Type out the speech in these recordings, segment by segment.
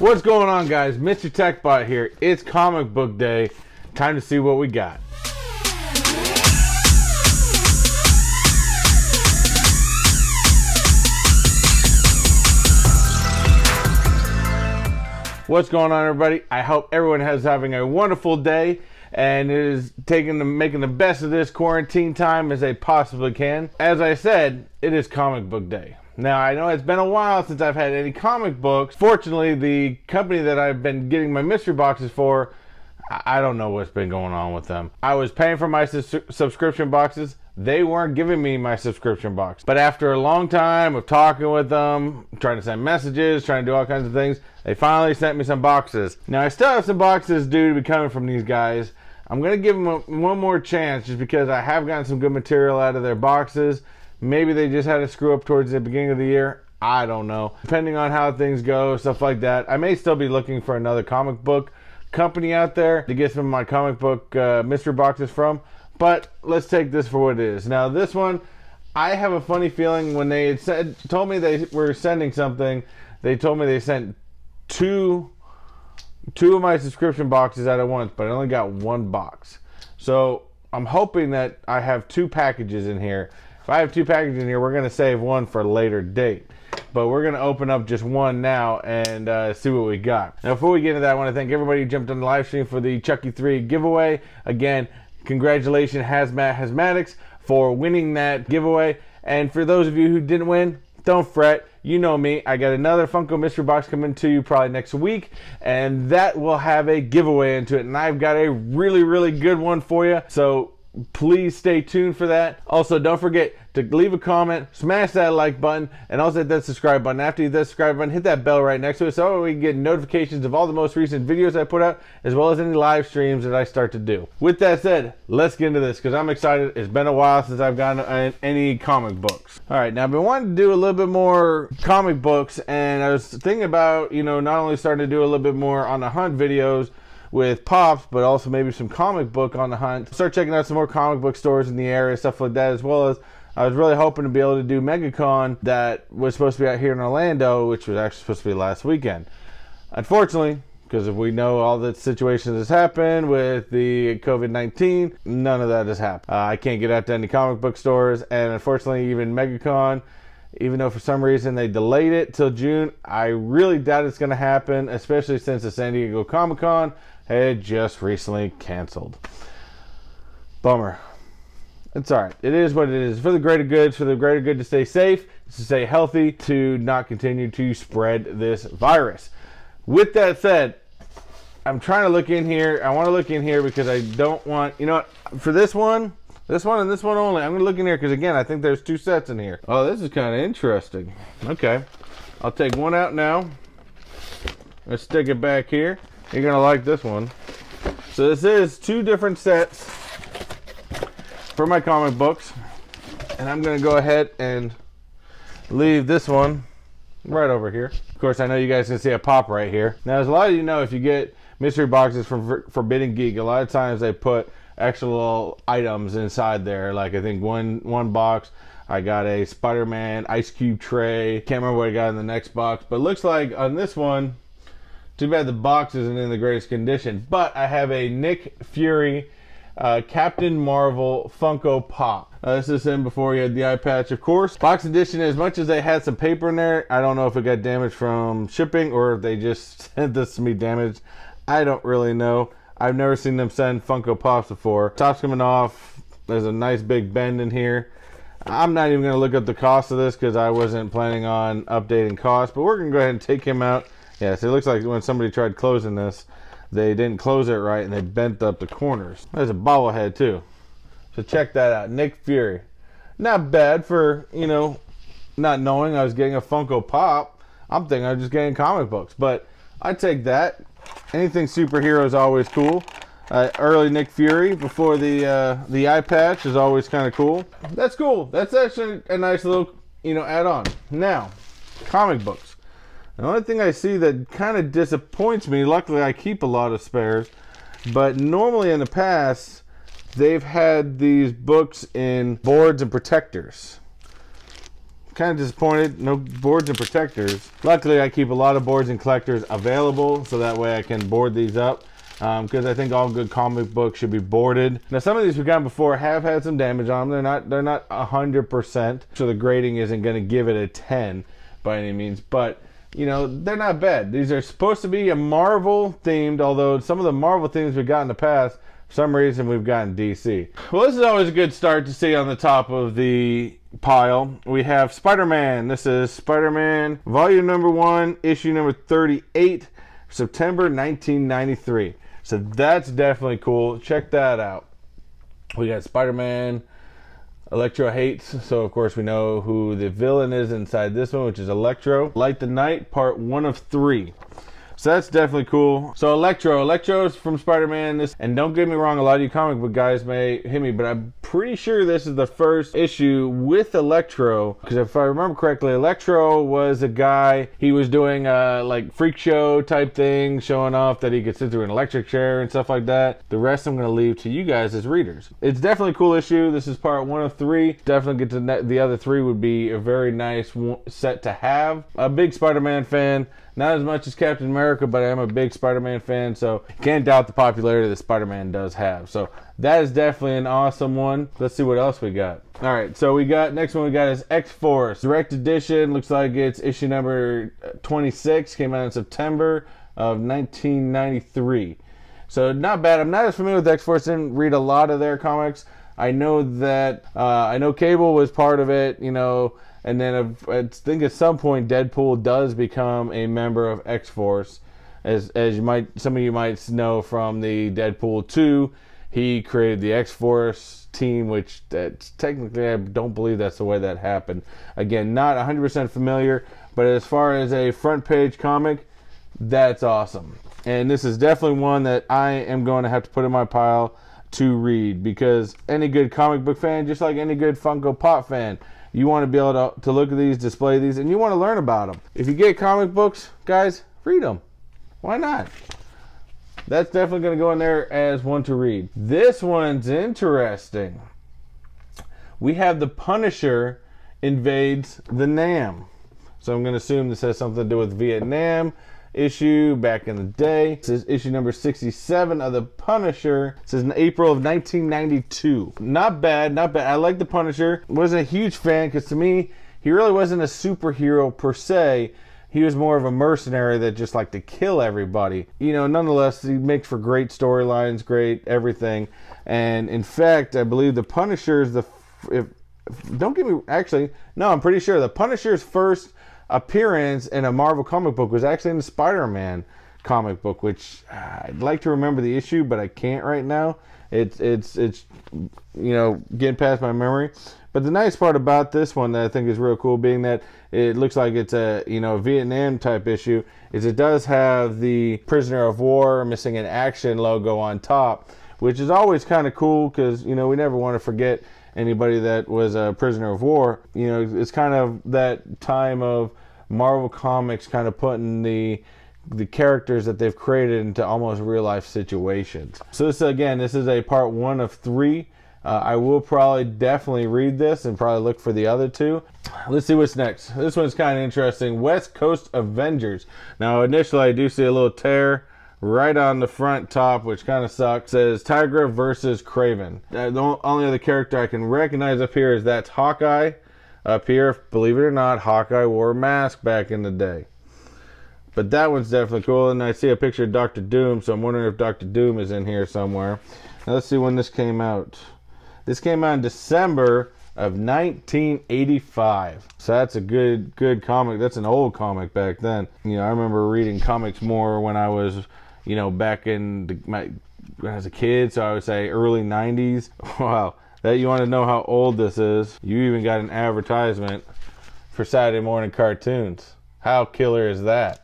What's going on, guys? Mr. TechBot here. It's comic book day. Time to see what we got. What's going on, everybody? I hope everyone is having a wonderful day and is making the best of this quarantine time as they possibly can. As I said, it is comic book day. Now, I know it's been a while since I've had any comic books. Fortunately, the company that I've been getting my mystery boxes for, I don't know what's been going on with them. I was paying for my subscription boxes. They weren't giving me my subscription box. But after a long time of talking with them, trying to send messages, trying to do all kinds of things, they finally sent me some boxes. Now, I still have some boxes due to be coming from these guys. I'm going to give them one more chance just because I have gotten some good material out of their boxes. Maybe they just had a screw up towards the beginning of the year. I don't know. Depending on how things go, stuff like that. I may still be looking for another comic book company out there to get some of my comic book mystery boxes from. But let's take this for what it is. Now, this one, I have a funny feeling when they had told me they were sending something, they told me they sent two of my subscription boxes out at once, but I only got one box. So I'm hoping that I have two packages in here. If I have two packages in here, we're going to save one for a later date. But we're going to open up just one now and see what we got. Now, before we get into that, I want to thank everybody who jumped on the live stream for the Chucky 3 giveaway. Again, congratulations, Hazmatics, for winning that giveaway. And for those of you who didn't win, don't fret. You know me. I got another Funko mystery box coming to you probably next week, and that will have a giveaway into it. And I've got a really, really good one for you. So please stay tuned for that. Also, don't forget to leave a comment, smash that like button, and also hit that subscribe button. After you hit that subscribe button, hit that bell right next to it so we can get notifications of all the most recent videos I put out, as well as any live streams that I start to do. With that said, let's get into this because I'm excited. It's been a while since I've gotten any comic books. All right, now I've been wanting to do a little bit more comic books, and I was thinking about, you know, not only starting to do a little bit more on the hunt videos with Pops, but also maybe some comic book on the hunt. Start checking out some more comic book stores in the area, stuff like that, as well as I was really hoping to be able to do MegaCon that was supposed to be out here in Orlando, which was actually supposed to be last weekend. Unfortunately, because if we know all the situations that's happened with the COVID-19, none of that has happened. I can't get out to any comic book stores, and unfortunately even MegaCon, even though for some reason they delayed it till June, I really doubt it's going to happen, especially since the San Diego Comic-Con had just recently canceled. Bummer. It's alright. It is what it is. For the greater good, it's for the greater good to stay safe, to stay healthy, to not continue to spread this virus. With that said, I'm trying to look in here. I want to look in here because I don't want, you know what, for this one and this one only, I'm going to look in here because, again, I think there's two sets in here. Oh, this is kind of interesting. Okay. I'll take one out now. Let's stick it back here. You're going to like this one. So this is two different sets for my comic books. And I'm going to go ahead and leave this one right over here. Of course, I know you guys can see a pop right here. Now, as a lot of you know, if you get mystery boxes from Forbidden Geek, a lot of times they put extra little items inside there. Like, I think one box, I got a Spider-Man ice cube tray. Can't remember what I got in the next box. But it looks like on this one, too bad the box isn't in the greatest condition. But I have a Nick Fury Captain Marvel Funko Pop. This is him before he had the eye patch, of course. Box edition, as much as they had some paper in there, I don't know if it got damaged from shipping or if they just sent this to me damaged. I don't really know. I've never seen them send Funko Pops before. Top's coming off. There's a nice big bend in here. I'm not even going to look up the cost of this because I wasn't planning on updating costs, but we're going to go ahead and take him out. Yeah, so it looks like when somebody tried closing this, they didn't close it right and they bent up the corners. There's a bobblehead too. So check that out. Nick Fury. Not bad for, you know, not knowing I was getting a Funko Pop. I'm thinking I was just getting comic books, but I take that. Anything superhero is always cool. Early Nick Fury before the eye patch is always kind of cool. That's cool. That's actually a nice little, you know, add-on. Now, comic books. The only thing I see that kind of disappoints me, luckily I keep a lot of spares, but normally in the past, they've had these books in boards and protectors. kind of disappointed. No boards and protectors. Luckily, I keep a lot of boards and collectors available, so that way I can board these up. Because I think all good comic books should be boarded. Now, some of these we've gotten before have had some damage on them. They're not 100%, so the grading isn't going to give it a 10 by any means. But you know, they're not bad. These are supposed to be a Marvel themed, although some of the Marvel themes we've got in the past, for some reason we've gotten DC. Well, this is always a good start to see on the top of the pile. We have Spider-Man. This is Spider-Man volume number 1, issue number 38, September 1993. So that's definitely cool. Check that out. We got Spider-Man Electro hates, so of course we know who the villain is inside this one, which is Electro. Light the Night, part 1 of 3. So that's definitely cool. So Electro is from Spider-Man. And don't get me wrong, a lot of you comic book guys may hit me, but I'm pretty sure this is the first issue with Electro. Because if I remember correctly, Electro was a guy, he was doing like freak show type thing, showing off that he could sit through an electric chair and stuff like that. The rest I'm going to leave to you guys as readers. It's definitely a cool issue. This is part 1 of 3. Definitely get to the other 3 would be a very nice set to have. A big Spider-Man fan. Not as much as Captain America, but I am a big Spider-Man fan, so can't doubt the popularity that Spider-Man does have. So that is definitely an awesome one. Let's see what else we got. All right, so next one we got is X-Force. Direct edition, looks like it's issue number 26, came out in September of 1993. So not bad. I'm not as familiar with X-Force, didn't read a lot of their comics. I know that, I know Cable was part of it, you know, and then I think at some point Deadpool does become a member of X-Force, as some of you might know from the Deadpool 2. He created the X-Force team, which technically I don't believe that's the way that happened. Again, not 100% familiar, but as far as a front page comic, that's awesome. And this is definitely one that I am going to have to put in my pile to read, because any good comic book fan, just like any good Funko Pop fan, you want to be able to look at these, display these, and you want to learn about them. If you get comic books, guys, read them. Why not? That's definitely going to go in there as one to read. This one's interesting. We have the Punisher invades the Nam. So I'm going to assume this has something to do with Vietnam issue back in the day. This is issue number 67 of the Punisher. This is in April of 1992. Not bad, not bad. I like the Punisher. Wasn't a huge fan because to me, he really wasn't a superhero per se. He was more of a mercenary that just liked to kill everybody. You know, nonetheless, he makes for great storylines, great everything. And in fact, I believe the Punisher is don't get me, actually, no, I'm pretty sure the Punisher's first appearance in a Marvel comic book was actually in the Spider-Man comic book, which I'd like to remember the issue, but I can't right now. It's you know, getting past my memory. But the nice part about this one that I think is real cool, being that it looks like it's a, you know, Vietnam type issue, is it does have the Prisoner of War Missing in Action logo on top, which is always kind of cool because, you know, we never want to forget anybody that was a prisoner of war. You know, it's kind of that time of Marvel Comics kind of putting the characters that they've created into almost real life situations. So this, again, this is a part 1 of 3. I will probably definitely read this and probably look for the other 2. Let's see what's next. This one's kind of interesting. West Coast Avengers. Now initially I do see a little tear right on the front top, which kind of sucks. It says Tigra versus Kraven. The only other character I can recognize up here is that's Hawkeye. Up here, believe it or not, Hawkeye wore a mask back in the day. But that one's definitely cool. And I see a picture of Dr. Doom, so I'm wondering if Dr. Doom is in here somewhere. Now let's see when this came out. This came out in December of 1985. So that's a good comic. That's an old comic back then. You know, I remember reading comics more when I was, you know, back in when I was a kid, so I would say early 90s. Wow. That, you want to know how old this is? You even got an advertisement for Saturday morning cartoons. How killer is that?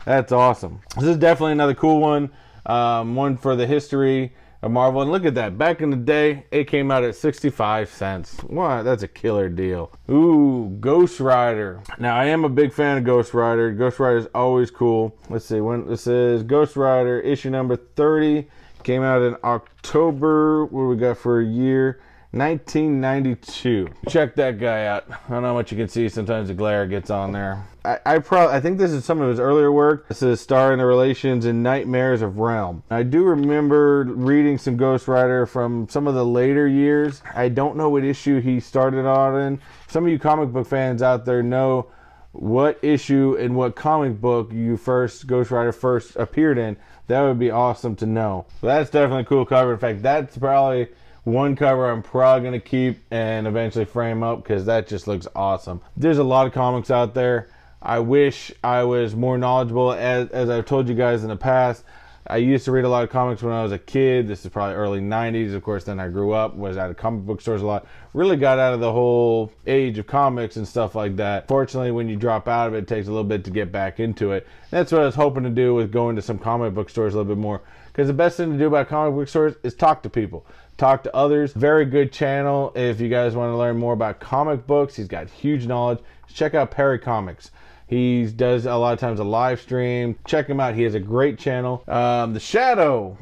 That's awesome. This is definitely another cool one. One for the history of Marvel. And look at that. Back in the day, it came out at 65 cents. Wow, that's a killer deal. Ooh, Ghost Rider. Now, I am a big fan of Ghost Rider. Ghost Rider is always cool. Let's see. When this is Ghost Rider issue number 30. Came out in October. What do we got for a year? 1992. Check that guy out. I don't know how much you can see. Sometimes the glare gets on there. I think this is some of his earlier work. This is starring the relations in Nightmares of Realm. I do remember reading some Ghost Rider from some of the later years. I don't know what issue he started on in. Some of you comic book fans out there know what issue and what comic book Ghost Rider first appeared in. That would be awesome to know. So that's definitely a cool cover. In fact, that's probably one cover I'm probably going to keep and eventually frame up because that just looks awesome. There's a lot of comics out there. I wish I was more knowledgeable. As I've told you guys in the past, I used to read a lot of comics when I was a kid. This is probably early 90s. Of course, then I grew up, was at comic book stores a lot. Really got out of the whole age of comics and stuff like that. Fortunately, when you drop out of it, it takes a little bit to get back into it. That's what I was hoping to do with going to some comic book stores a little bit more. Because the best thing to do about comic book stores is talk to people. Talk to others. Very good channel if you guys want to learn more about comic books. He's got huge knowledge. Check out Perry Comics. He does a lot of times a live stream. Check him out. He has a great channel. The Shadow.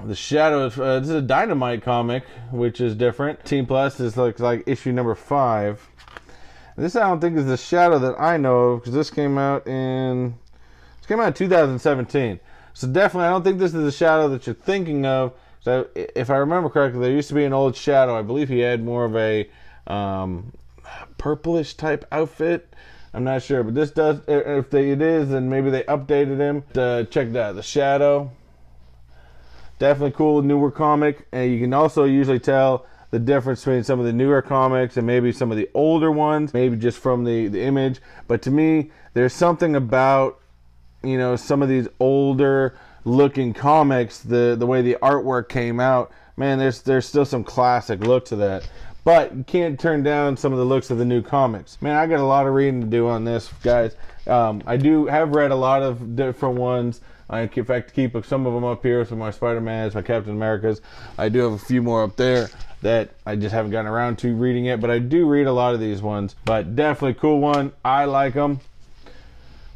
The Shadow is this is a Dynamite comic, which is different. Team Plus. This looks like issue number 5. This I don't think is the Shadow that I know of because this came out in 2017. So definitely, I don't think this is the Shadow that you're thinking of. So if I remember correctly, there used to be an old Shadow. I believe he had more of a purplish type outfit. I'm not sure, but this does. If it is, then maybe they updated him. Check that. The Shadow. Definitely cool, newer comic. And you can also usually tell the difference between some of the newer comics and maybe some of the older ones, maybe just from the image. But to me, there's something about, you know, some of these older looking comics, the way the artwork came out. Man, there's still some classic look to that. But you can't turn down some of the looks of the new comics. Man, I got a lot of reading to do on this, guys. I have read a lot of different ones. In fact, keep some of them up here. Some of my Spider-Mans, my Captain Americas. I do have a few more up there that I just haven't gotten around to reading yet. But I do read a lot of these ones. But definitely a cool one. I like them.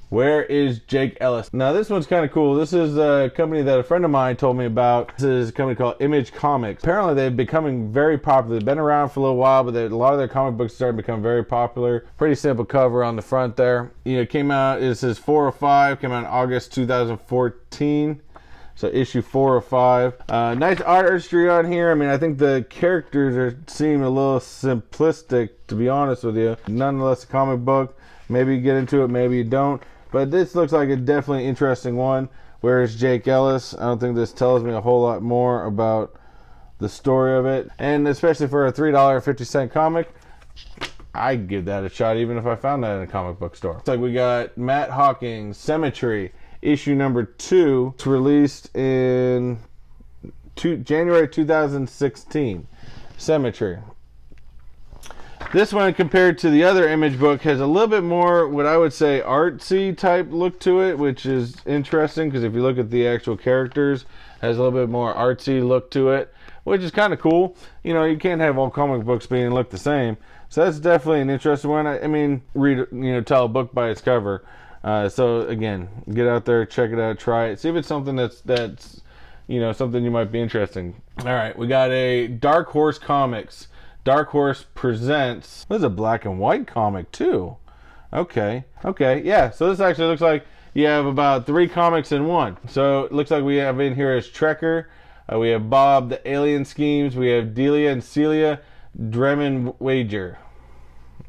Where is Jake Ellis? Now this one's kind of cool. This is a company that a friend of mine told me about. This is a company called Image Comics. Apparently they're becoming very popular. They've been around for a little while, but a lot of their comic books started to become very popular. Pretty simple cover on the front there. You know, it came out, this is 4 or 5, came out in August 2014. So issue 4 or 5. Nice artistry on here. I mean, I think the characters seem a little simplistic, to be honest with you. Nonetheless, a comic book. Maybe you get into it, maybe you don't. But this looks like a definitely interesting one. Where's Jake Ellis? I don't think this tells me a whole lot more about the story of it. And especially for a $3.50 comic, I'd give that a shot even if I found that in a comic book store. It's like we got Matt Hawking's Cemetery, issue number 2. It's released in January 2016. Cemetery. This one, compared to the other Image book, has a little bit more, what I would say, artsy type look to it, which is interesting because if you look at the actual characters, it has a little bit more artsy look to it, which is kind of cool. You know, you can't have all comic books being look the same. So that's definitely an interesting one. I mean, tell a book by its cover. So again, get out there, check it out, try it, see if it's something that's something you might be interested in. All right, we got a Dark Horse Comics. Dark Horse presents, this is a black and white comic too. Okay, yeah, so this actually looks like you have about 3 comics in one. So it looks like we have in here is Trekker, we have Bob the Alien Schemes, we have Delia and Celia Dremen Wager.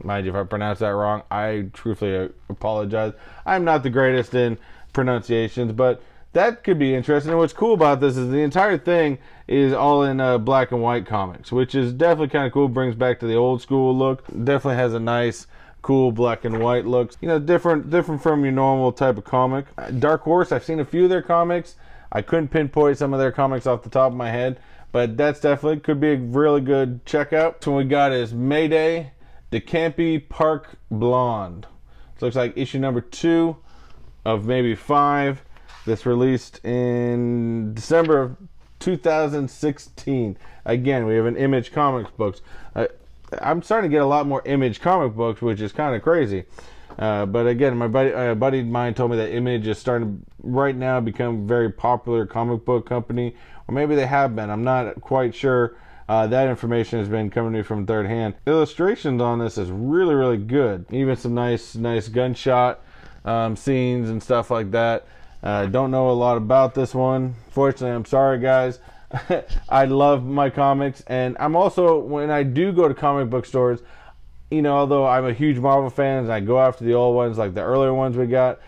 Mind you if I pronounce that wrong, I truthfully apologize. I'm not the greatest in pronunciations, but that could be interesting. And what's cool about this is the entire thing is all in black and white comics, which is definitely kind of cool. Brings back to the old school look. Definitely has a nice, cool black and white look. You know, different from your normal type of comic. Dark Horse, I've seen a few of their comics. I couldn't pinpoint some of their comics off the top of my head, but that's definitely could be a really good checkout. So what we got is Mayday, the Campy Park Blonde. It looks like issue number 2 of maybe 5. This released in December of 2016. Again, we have an Image Comics books. I'm starting to get a lot more Image comic books, which is kind of crazy. But again, my buddy of mine told me that Image is starting to right now become a very popular comic book company, or maybe they have been. I'm not quite sure. That information has been coming to me from third hand. Illustrations on this is really, really good. Even some nice gunshot scenes and stuff like that. Don't know a lot about this one. Fortunately, I'm sorry, guys. I love my comics, and I'm also, when I do go to comic book stores, you know, although I'm a huge Marvel fan and I go after the old ones, like the earlier ones we got,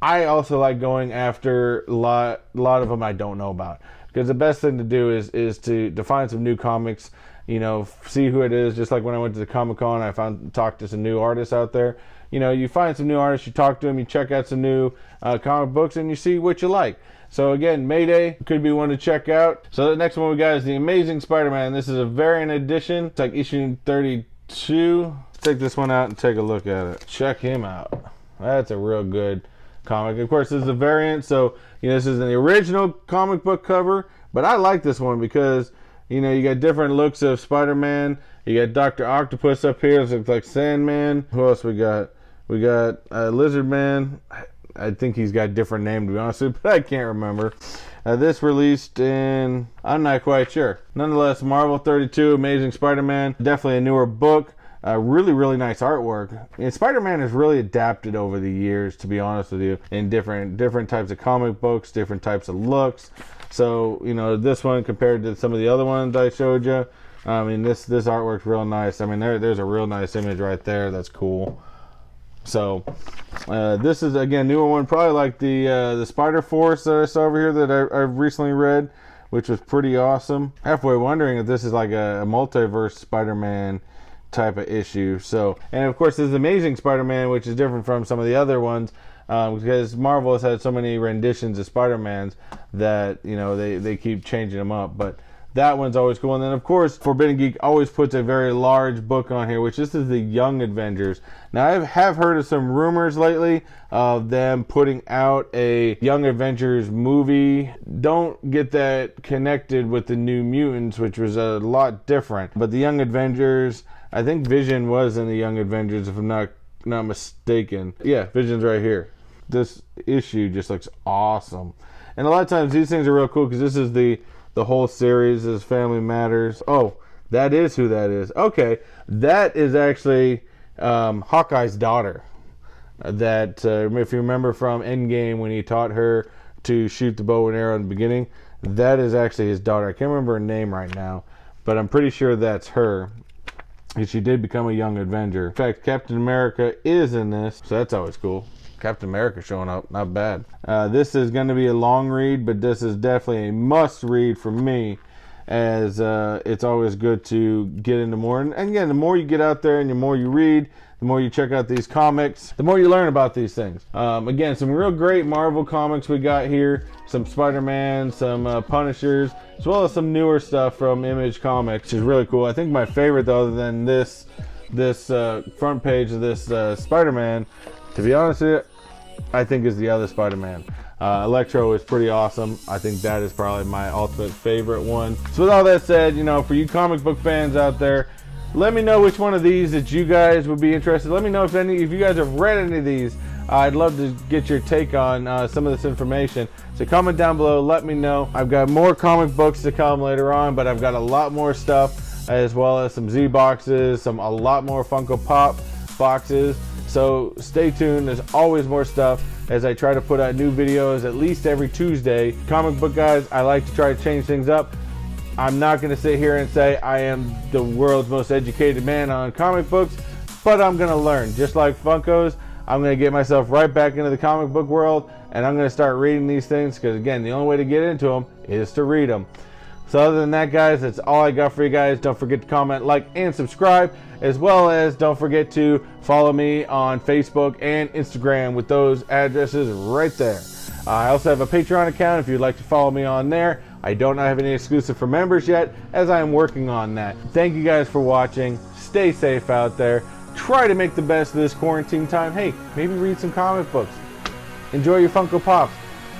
I also like going after a lot of them I don't know about. Because the best thing to do is to find some new comics, you know, see who it is. Just like when I went to the Comic-Con, I talked to some new artists out there. You know, you find some new artists, you talk to them, you check out some new comic books, and you see what you like. So again, Mayday could be one to check out. So the next one we got is The Amazing Spider-Man. This is a variant edition. It's like issue 32. Let's take this one out and take a look at it. Check him out. That's a real good comic. Of course, this is a variant, so you know, this is the original comic book cover. But I like this one because, you know, you got different looks of Spider-Man. You got Dr. Octopus up here. It looks like Sandman. Who else we got? We got Lizard Man. I think he's got a different name, to be honest with you, but I can't remember. This released in, I'm not quite sure. Nonetheless, Marvel 32, Amazing Spider-Man. Definitely a newer book. Really, really nice artwork. And Spider-Man has really adapted over the years, to be honest with you, in different types of comic books, different types of looks. So, you know, this one compared to some of the other ones I showed you, I mean, this artwork's real nice. I mean, there's a real nice image right there. That's cool. So this is, again, newer one, probably like the Spider Force that I saw over here that I've recently read, which was pretty awesome. Halfway wondering if this is like a multiverse Spider-Man type of issue. So, and of course, this is Amazing Spider-Man, which is different from some of the other ones, because Marvel has had so many renditions of Spider-Mans that, you know, they keep changing them up. But that one's always cool. And then, of course, Forbidden Geek always puts a very large book on here, which this is the Young Avengers. Now, I have heard of some rumors lately of them putting out a Young Avengers movie. Don't get that connected with the New Mutants, which was a lot different. But the Young Avengers, I think Vision was in the Young Avengers, if I'm not mistaken. Yeah, Vision's right here. This issue just looks awesome. And a lot of times these things are real cool because this is the whole series is Family Matters. Oh, that is who that is. Okay, that is actually Hawkeye's daughter. That, if you remember from Endgame when he taught her to shoot the bow and arrow in the beginning, that is actually his daughter. I can't remember her name right now, but I'm pretty sure that's her. And she did become a Young Avenger. In fact, Captain America is in this, so that's always cool. Captain America showing up, not bad. This is going to be a long read, but this is definitely a must read for me, as it's always good to get into more. And again, the more you get out there and the more you read, the more you check out these comics, the more you learn about these things. Again, some real great Marvel comics we got here. Some Spider-Man, some Punishers, as well as some newer stuff from Image Comics, which is really cool. I think my favorite, though, other than this front page of this Spider-Man, to be honest with you, I think is the other Spider-Man. Electro is pretty awesome. I think that is probably my ultimate favorite one. So with all that said, you know, for you comic book fans out there, let me know which one of these that you guys would be interested. Let me know if you guys have read any of these. I'd love to get your take on some of this information. So comment down below, let me know. I've got more comic books to come later on, but I've got a lot more stuff, as well as some Z boxes, a lot more Funko Pop boxes. So stay tuned, there's always more stuff as I try to put out new videos at least every Tuesday. Comic book guys, I like to try to change things up. I'm not going to sit here and say I am the world's most educated man on comic books, but I'm going to learn. Just like Funkos, I'm going to get myself right back into the comic book world, and I'm going to start reading these things, because again, the only way to get into them is to read them. So other than that, guys, that's all I got for you guys. Don't forget to comment, like, and subscribe, as well as don't forget to follow me on Facebook and Instagram with those addresses right there. I also have a Patreon account if you'd like to follow me on there. I don't have any exclusive for members yet, as I am working on that. Thank you guys for watching. Stay safe out there. Try to make the best of this quarantine time. Hey, maybe read some comic books. Enjoy your Funko Pops.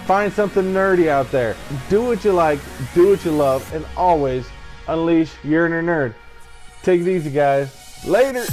Find something nerdy out there. Do what you like, do what you love, and always unleash your inner nerd. Take it easy, guys. Later.